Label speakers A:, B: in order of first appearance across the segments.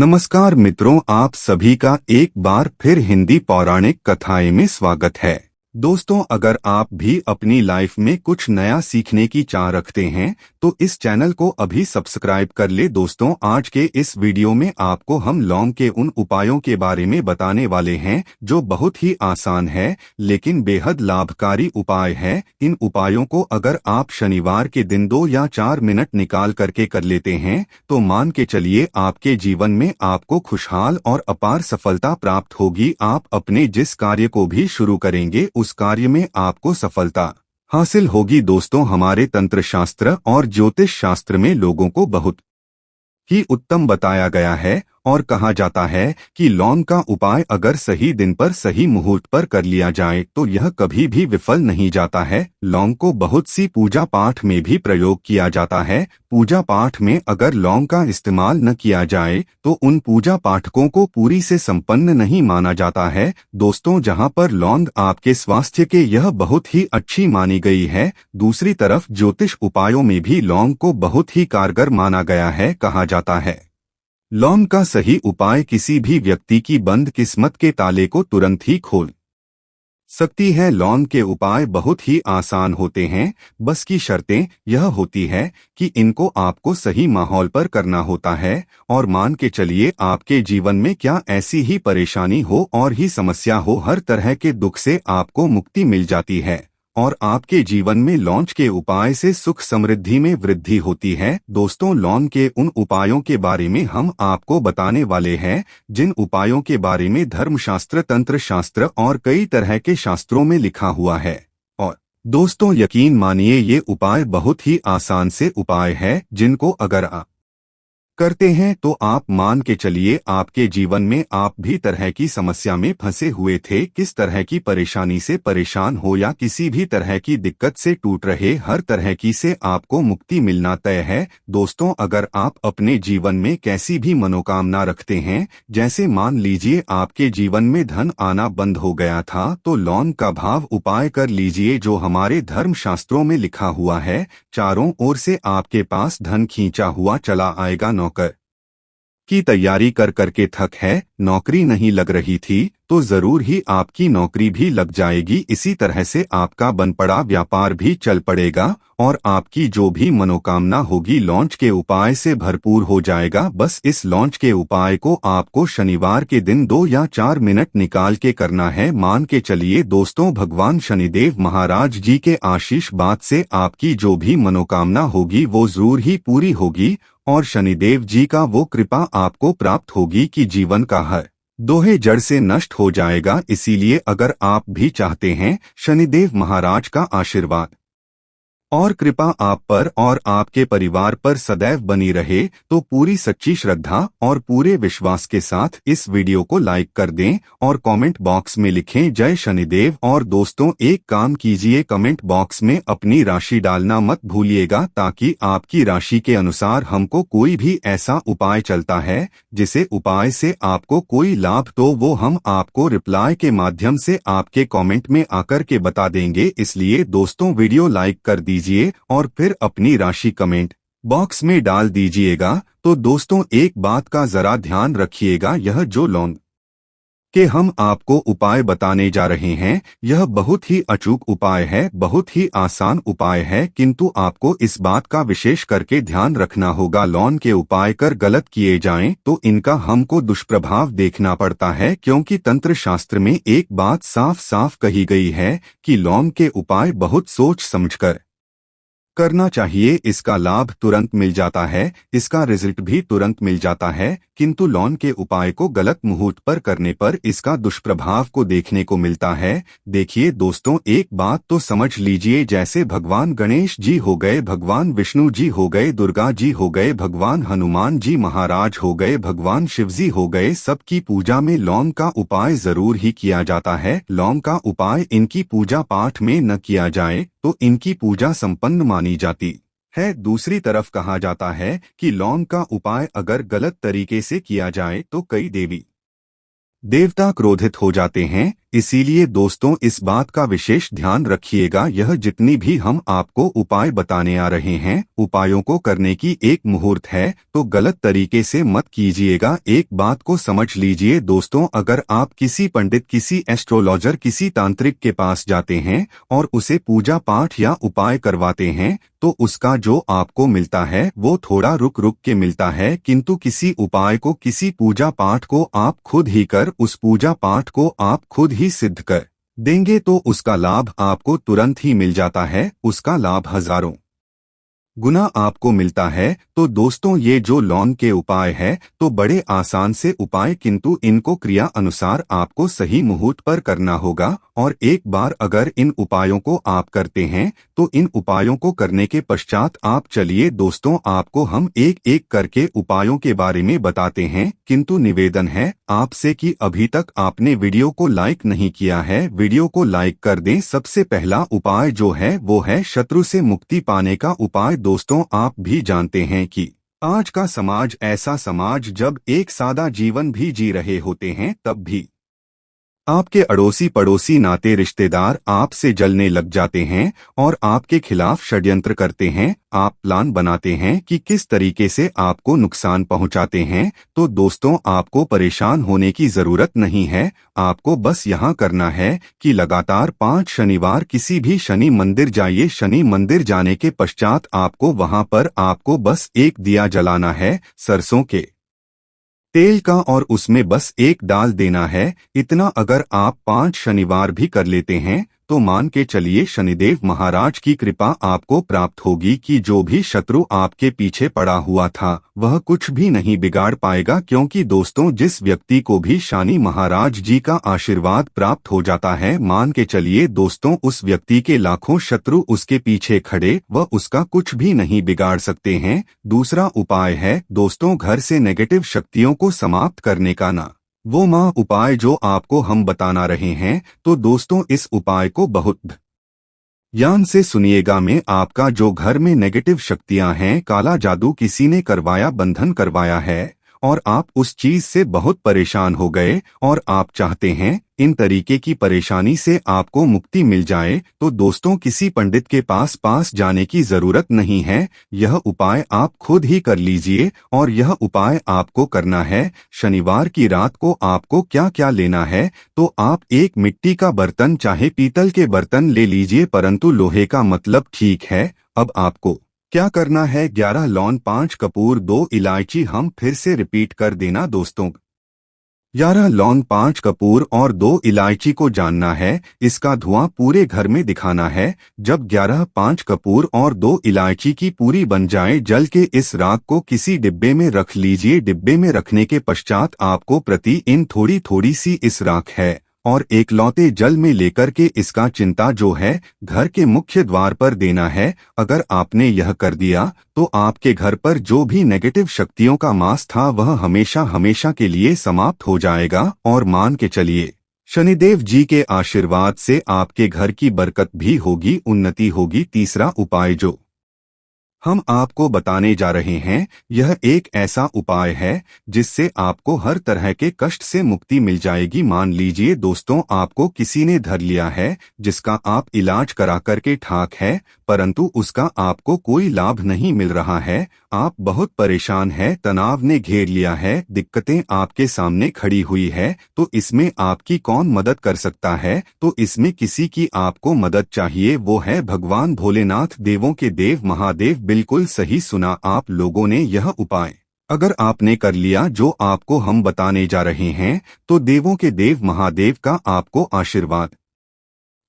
A: नमस्कार मित्रों, आप सभी का एक बार फिर हिंदी पौराणिक कथाएं में स्वागत है। दोस्तों, अगर आप भी अपनी लाइफ में कुछ नया सीखने की चाह रखते हैं तो इस चैनल को अभी सब्सक्राइब कर ले। दोस्तों, आज के इस वीडियो में आपको हम लौंग के उन उपायों के बारे में बताने वाले हैं जो बहुत ही आसान है लेकिन बेहद लाभकारी उपाय है। इन उपायों को अगर आप शनिवार के दिन 2 या 4 मिनट निकाल करके कर लेते हैं तो मान के चलिए आपके जीवन में आपको खुशहाल और अपार सफलता प्राप्त होगी। आप अपने जिस कार्य को भी शुरू करेंगे उस कार्य में आपको सफलता हासिल होगी। दोस्तों, हमारे तंत्र शास्त्र और ज्योतिष शास्त्र में लोगों को बहुत ही उत्तम बताया गया है और कहा जाता है कि लौंग का उपाय अगर सही दिन पर सही मुहूर्त पर कर लिया जाए तो यह कभी भी विफल नहीं जाता है। लौंग को बहुत सी पूजा पाठ में भी प्रयोग किया जाता है। पूजा पाठ में अगर लौंग का इस्तेमाल न किया जाए तो उन पूजा पाठकों को पूरी से संपन्न नहीं माना जाता है। दोस्तों, जहां पर लौंग आपके स्वास्थ्य के यह बहुत ही अच्छी मानी गई है, दूसरी तरफ ज्योतिष उपायों में भी लौंग को बहुत ही कारगर माना गया है। कहा जाता है लौंग का सही उपाय किसी भी व्यक्ति की बंद किस्मत के ताले को तुरंत ही खोल सकती है। लौंग के उपाय बहुत ही आसान होते हैं, बस की शर्तें यह होती है कि इनको आपको सही माहौल पर करना होता है। और मान के चलिए आपके जीवन में क्या ऐसी ही परेशानी हो और ही समस्या हो, हर तरह के दुख से आपको मुक्ति मिल जाती है और आपके जीवन में लौंग के उपाय से सुख समृद्धि में वृद्धि होती है। दोस्तों, लौंग के उन उपायों के बारे में हम आपको बताने वाले हैं जिन उपायों के बारे में धर्मशास्त्र, तंत्र शास्त्र और कई तरह के शास्त्रों में लिखा हुआ है। और दोस्तों, यकीन मानिए ये उपाय बहुत ही आसान से उपाय है जिनको अगर आप करते हैं तो आप मान के चलिए आपके जीवन में आप भी तरह की समस्या में फंसे हुए थे, किस तरह की परेशानी से परेशान हो या किसी भी तरह की दिक्कत से टूट रहे, हर तरह की से आपको मुक्ति मिलना तय है। दोस्तों, अगर आप अपने जीवन में कैसी भी मनोकामना रखते हैं, जैसे मान लीजिए आपके जीवन में धन आना बंद हो गया था, तो लौंग का भाव उपाय कर लीजिए जो हमारे धर्म शास्त्रों में लिखा हुआ है। चारों ओर से आपके पास धन खींचा हुआ चला आएगा। नौकर की तैयारी कर करके थक है, नौकरी नहीं लग रही थी तो जरूर ही आपकी नौकरी भी लग जाएगी। इसी तरह से आपका बन पड़ा व्यापार भी चल पड़ेगा और आपकी जो भी मनोकामना होगी लौंग के उपाय से भरपूर हो जाएगा। बस इस लौंग के उपाय को आपको शनिवार के दिन 2 या 4 मिनट निकाल के करना है। मान के चलिए दोस्तों, भगवान शनिदेव महाराज जी के आशीष बात से आपकी जो भी मनोकामना होगी वो जरूर ही पूरी होगी और शनिदेव जी का वो कृपा आपको प्राप्त होगी कि जीवन का हर दोहे जड़ से नष्ट हो जाएगा। इसीलिए अगर आप भी चाहते हैं शनिदेव महाराज का आशीर्वाद और कृपा आप पर और आपके परिवार पर सदैव बनी रहे तो पूरी सच्ची श्रद्धा और पूरे विश्वास के साथ इस वीडियो को लाइक कर दें और कमेंट बॉक्स में लिखें जय शनिदेव। और दोस्तों, एक काम कीजिए, कमेंट बॉक्स में अपनी राशि डालना मत भूलिएगा ताकि आपकी राशि के अनुसार हमको कोई भी ऐसा उपाय चलता है जिसे उपाय से आपको कोई लाभ तो वो हम आपको रिप्लाई के माध्यम से आपके कमेंट में आकर के बता देंगे। इसलिए दोस्तों, वीडियो लाइक कर दीजिए और फिर अपनी राशि कमेंट बॉक्स में डाल दीजिएगा। तो दोस्तों, एक बात का जरा ध्यान रखिएगा, यह जो लौंग के हम आपको उपाय बताने जा रहे हैं यह बहुत ही अचूक उपाय है, बहुत ही आसान उपाय है, किंतु आपको इस बात का विशेष करके ध्यान रखना होगा। लौंग के उपाय कर गलत किए जाएं तो इनका हमको दुष्प्रभाव देखना पड़ता है, क्योंकि तंत्र शास्त्र में एक बात साफ साफ कही गई है कि लौंग के उपाय बहुत सोच समझकर करना चाहिए। इसका लाभ तुरंत मिल जाता है, इसका रिजल्ट भी तुरंत मिल जाता है, किंतु लौंग के उपाय को गलत मुहूर्त पर करने पर इसका दुष्प्रभाव को देखने को मिलता है। देखिए दोस्तों, एक बात तो समझ लीजिए, जैसे भगवान गणेश जी हो गए, भगवान विष्णु जी हो गए, दुर्गा जी हो गए, भगवान हनुमान जी महाराज हो गए, भगवान शिव जी हो गए, सबकी पूजा में लौंग का उपाय जरूर ही किया जाता है। लौंग का उपाय इनकी पूजा पाठ में न किया जाए तो इनकी पूजा संपन्न मानी जाती है। दूसरी तरफ कहा जाता है कि लौंग का उपाय अगर गलत तरीके से किया जाए तो कई देवी देवता क्रोधित हो जाते हैं। इसीलिए दोस्तों इस बात का विशेष ध्यान रखिएगा, यह जितनी भी हम आपको उपाय बताने आ रहे हैं, उपायों को करने की एक मुहूर्त है, तो गलत तरीके से मत कीजिएगा। एक बात को समझ लीजिए दोस्तों, अगर आप किसी पंडित, किसी एस्ट्रोलॉजर, किसी तांत्रिक के पास जाते हैं और उसे पूजा पाठ या उपाय करवाते हैं, तो उसका जो आपको मिलता है वो थोड़ा रुक रुक के मिलता है, किंतु किसी उपाय को, किसी पूजा पाठ को आप खुद ही कर, उस पूजा पाठ को आप खुद ही सिद्ध कर देंगे तो उसका लाभ आपको तुरंत ही मिल जाता है, उसका लाभ हजारों गुना आपको मिलता है। तो दोस्तों ये जो लॉन के उपाय है तो बड़े आसान से उपाय, किंतु इनको क्रिया अनुसार आपको सही मुहूर्त पर करना होगा। और एक बार अगर इन उपायों को आप करते हैं तो इन उपायों को करने के पश्चात आप चलिए दोस्तों, आपको हम एक एक करके उपायों के बारे में बताते हैं। किंतु निवेदन है आपसे कि अभी तक आपने वीडियो को लाइक नहीं किया है, वीडियो को लाइक कर दें। सबसे पहला उपाय जो है वो है शत्रु से मुक्ति पाने का उपाय। दोस्तों आप भी जानते हैं कि आज का समाज ऐसा समाज जब एक सादा जीवन भी जी रहे होते हैं, तब भी आपके अड़ोसी पड़ोसी नाते रिश्तेदार आपसे जलने लग जाते हैं और आपके खिलाफ षड्यंत्र करते हैं। आप प्लान बनाते हैं कि किस तरीके से आपको नुकसान पहुंचाते हैं। तो दोस्तों आपको परेशान होने की जरूरत नहीं है, आपको बस यहाँ करना है कि लगातार 5 शनिवार किसी भी शनि मंदिर जाइए। शनि मंदिर जाने के पश्चात आपको वहां पर आपको बस एक दिया जलाना है सरसों के तेल का, और उसमें बस एक डाल देना है। इतना अगर आप 5 शनिवार भी कर लेते हैं तो मान के चलिए शनिदेव महाराज की कृपा आपको प्राप्त होगी कि जो भी शत्रु आपके पीछे पड़ा हुआ था वह कुछ भी नहीं बिगाड़ पाएगा। क्योंकि दोस्तों जिस व्यक्ति को भी शनि महाराज जी का आशीर्वाद प्राप्त हो जाता है, मान के चलिए दोस्तों उस व्यक्ति के लाखों शत्रु उसके पीछे खड़े, वह उसका कुछ भी नहीं बिगाड़ सकते हैं। दूसरा उपाय है दोस्तों घर से नेगेटिव शक्तियों को समाप्त करने का ना वो माँ उपाय जो आपको हम बताना रहे हैं। तो दोस्तों इस उपाय को बहुत ध्यान से सुनिएगा। में आपका जो घर में नेगेटिव शक्तियां हैं, काला जादू किसी ने करवाया, बंधन करवाया है और आप उस चीज से बहुत परेशान हो गए और आप चाहते हैं इन तरीके की परेशानी से आपको मुक्ति मिल जाए, तो दोस्तों किसी पंडित के पास जाने की जरूरत नहीं है। यह उपाय आप खुद ही कर लीजिए। और यह उपाय आपको करना है शनिवार की रात को। आपको क्या क्या लेना है, तो आप एक मिट्टी का बर्तन, चाहे पीतल के बर्तन ले लीजिए, परंतु लोहे का मतलब ठीक है। अब आपको क्या करना है, 11 लौंग, 5 कपूर, 2 इलायची। हम फिर से रिपीट कर देना दोस्तों, 11 लौंग, 5 कपूर और 2 इलायची को जानना है, इसका धुआं पूरे घर में दिखाना है। जब 11, 5 कपूर और 2 इलायची की पूरी बन जाए, जल के इस राख को किसी डिब्बे में रख लीजिए। डिब्बे में रखने के पश्चात आपको प्रति इन थोड़ी थोड़ी सी इस राख है और एकलौते जल में लेकर के इसका चिंता जो है घर के मुख्य द्वार पर देना है। अगर आपने यह कर दिया तो आपके घर पर जो भी नेगेटिव शक्तियों का मास था वह हमेशा हमेशा के लिए समाप्त हो जाएगा। और मान के चलिए शनिदेव जी के आशीर्वाद से आपके घर की बरकत भी होगी, उन्नति होगी। तीसरा उपाय जो हम आपको बताने जा रहे हैं, यह एक ऐसा उपाय है जिससे आपको हर तरह के कष्ट से मुक्ति मिल जाएगी। मान लीजिए दोस्तों आपको किसी ने धर लिया है, जिसका आप इलाज करा करके ठाक है, परंतु उसका आपको कोई लाभ नहीं मिल रहा है। आप बहुत परेशान है, तनाव ने घेर लिया है, दिक्कतें आपके सामने खड़ी हुई है। तो इसमें आपकी कौन मदद कर सकता है, तो इसमें किसी की आपको मदद चाहिए, वो है भगवान भोलेनाथ, देवों के देव महादेव। बिल्कुल सही सुना आप लोगों ने। यह उपाय अगर आपने कर लिया जो आपको हम बताने जा रहे हैं, तो देवों के देव महादेव का आपको आशीर्वाद।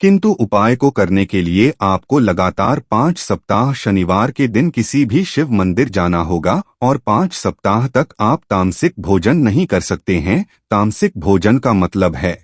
A: किंतु उपाय को करने के लिए आपको लगातार 5 सप्ताह शनिवार के दिन किसी भी शिव मंदिर जाना होगा और 5 सप्ताह तक आप तामसिक भोजन नहीं कर सकते हैं। तामसिक भोजन का मतलब है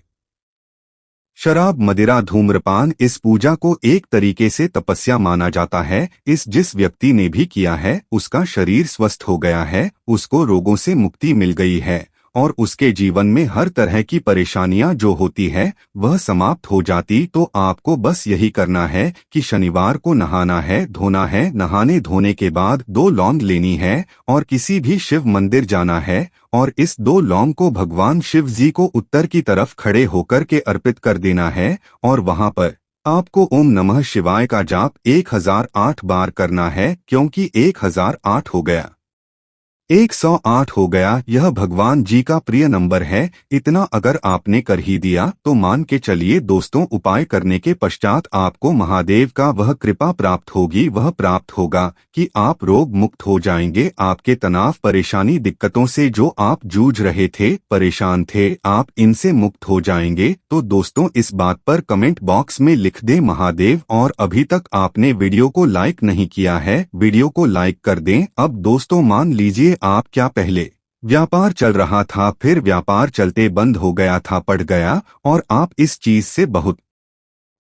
A: शराब, मदिरा, धूम्रपान। इस पूजा को एक तरीके से तपस्या माना जाता है। जिस व्यक्ति ने भी किया है उसका शरीर स्वस्थ हो गया है, उसको रोगों से मुक्ति मिल गई है और उसके जीवन में हर तरह की परेशानियां जो होती है वह समाप्त हो जाती। तो आपको बस यही करना है कि शनिवार को नहाना है, धोना है, नहाने धोने के बाद 2 लौंग लेनी है और किसी भी शिव मंदिर जाना है और इस 2 लौंग को भगवान शिव जी को उत्तर की तरफ खड़े होकर के अर्पित कर देना है और वहां पर आपको ओम नमः शिवाय का जाप 1008 बार करना है, क्योंकि 1008 हो गया 108 हो गया, यह भगवान जी का प्रिय नंबर है। इतना अगर आपने कर ही दिया तो मान के चलिए दोस्तों, उपाय करने के पश्चात आपको महादेव का वह कृपा प्राप्त होगी, वह प्राप्त होगा कि आप रोग मुक्त हो जाएंगे। आपके तनाव, परेशानी, दिक्कतों से जो आप जूझ रहे थे, परेशान थे, आप इनसे मुक्त हो जाएंगे। तो दोस्तों इस बात पर कमेंट बॉक्स में लिख दें महादेव। और अभी तक आपने वीडियो को लाइक नहीं किया है, वीडियो को लाइक कर दें। अब दोस्तों मान लीजिए आप क्या पहले व्यापार चल रहा था, फिर व्यापार चलते बंद हो गया था, पड़ गया और आप इस चीज से बहुत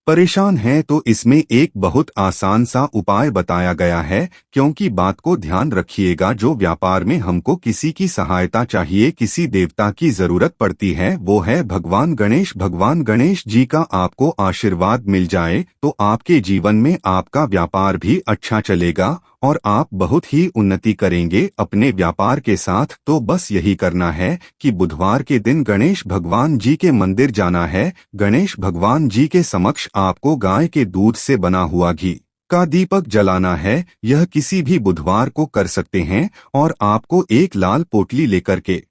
A: परेशान हैं, तो इसमें एक बहुत आसान सा उपाय बताया गया है। क्योंकि बात को ध्यान रखिएगा, जो व्यापार में हमको किसी की सहायता चाहिए, किसी देवता की जरूरत पड़ती है, वो है भगवान गणेश। भगवान गणेश जी का आपको आशीर्वाद मिल जाए तो आपके जीवन में आपका व्यापार भी अच्छा चलेगा और आप बहुत ही उन्नति करेंगे अपने व्यापार के साथ। तो बस यही करना है कि बुधवार के दिन गणेश भगवान जी के मंदिर जाना है। गणेश भगवान जी के समक्ष आपको गाय के दूध से बना हुआ घी का दीपक जलाना है। यह किसी भी बुधवार को कर सकते हैं और आपको एक लाल पोटली लेकर के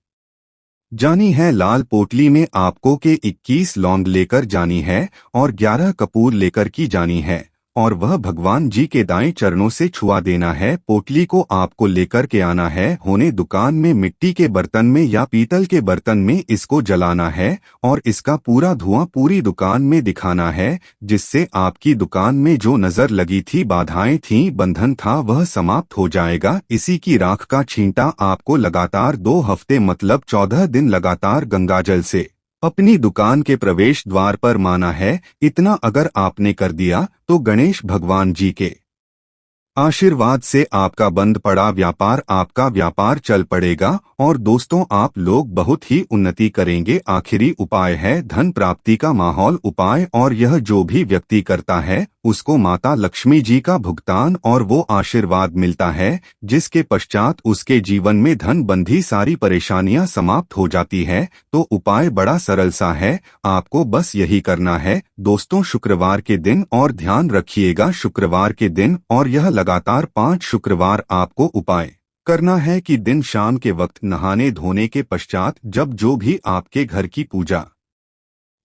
A: जानी है। लाल पोटली में आपको के 21 लौंग लेकर जानी है और 11 कपूर लेकर की जानी है और वह भगवान जी के दाएं चरणों से छुआ देना है। पोटली को आपको लेकर के आना है, होने दुकान में मिट्टी के बर्तन में या पीतल के बर्तन में इसको जलाना है और इसका पूरा धुआं पूरी दुकान में दिखाना है, जिससे आपकी दुकान में जो नजर लगी थी, बाधाएं थी, बंधन था, वह समाप्त हो जाएगा। इसी की राख का छींटा आपको लगातार 2 हफ्ते मतलब 14 दिन लगातार गंगाजल से अपनी दुकान के प्रवेश द्वार पर माना है। इतना अगर आपने कर दिया तो गणेश भगवान जी के आशीर्वाद से आपका बंद पड़ा व्यापार, आपका व्यापार चल पड़ेगा और दोस्तों आप लोग बहुत ही उन्नति करेंगे। आखिरी उपाय है धन प्राप्ति का माहौल उपाय, और यह जो भी व्यक्ति करता है उसको माता लक्ष्मी जी का भुगतान और वो आशीर्वाद मिलता है, जिसके पश्चात उसके जीवन में धन बंधी सारी परेशानियां समाप्त हो जाती है। तो उपाय बड़ा सरल सा है, आपको बस यही करना है दोस्तों, शुक्रवार के दिन, और ध्यान रखिएगा शुक्रवार के दिन, और यह लगातार 5 शुक्रवार आपको उपाय करना है कि दिन शाम के वक्त नहाने धोने के पश्चात जब जो भी आपके घर की पूजा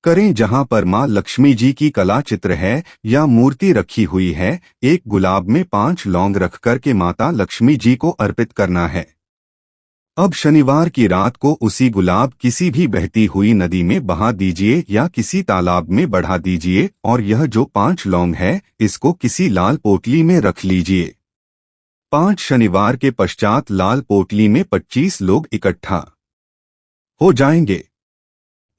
A: करें, जहां पर मां लक्ष्मी जी की कला चित्र है या मूर्ति रखी हुई है, एक गुलाब में 5 लौंग रख कर के माता लक्ष्मी जी को अर्पित करना है। अब शनिवार की रात को उसी गुलाब किसी भी बहती हुई नदी में बहा दीजिए या किसी तालाब में बढ़ा दीजिए और यह जो 5 लौंग है इसको किसी लाल पोटली में रख लीजिए। 5 शनिवार के पश्चात लाल पोटली में 25 लोग इकट्ठा हो जाएंगे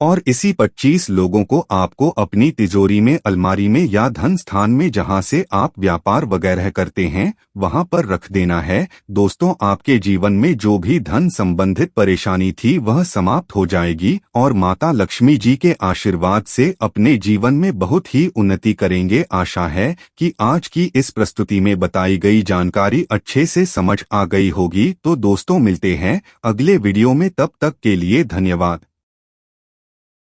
A: और इसी 25 लोगों को आपको अपनी तिजोरी में, अलमारी में या धन स्थान में जहां से आप व्यापार वगैरह करते हैं वहां पर रख देना है। दोस्तों आपके जीवन में जो भी धन संबंधित परेशानी थी वह समाप्त हो जाएगी और माता लक्ष्मी जी के आशीर्वाद से अपने जीवन में बहुत ही उन्नति करेंगे। आशा है कि आज की इस प्रस्तुति में बताई गई जानकारी अच्छे से समझ आ गई होगी। तो दोस्तों मिलते हैं अगले वीडियो में, तब तक के लिए धन्यवाद।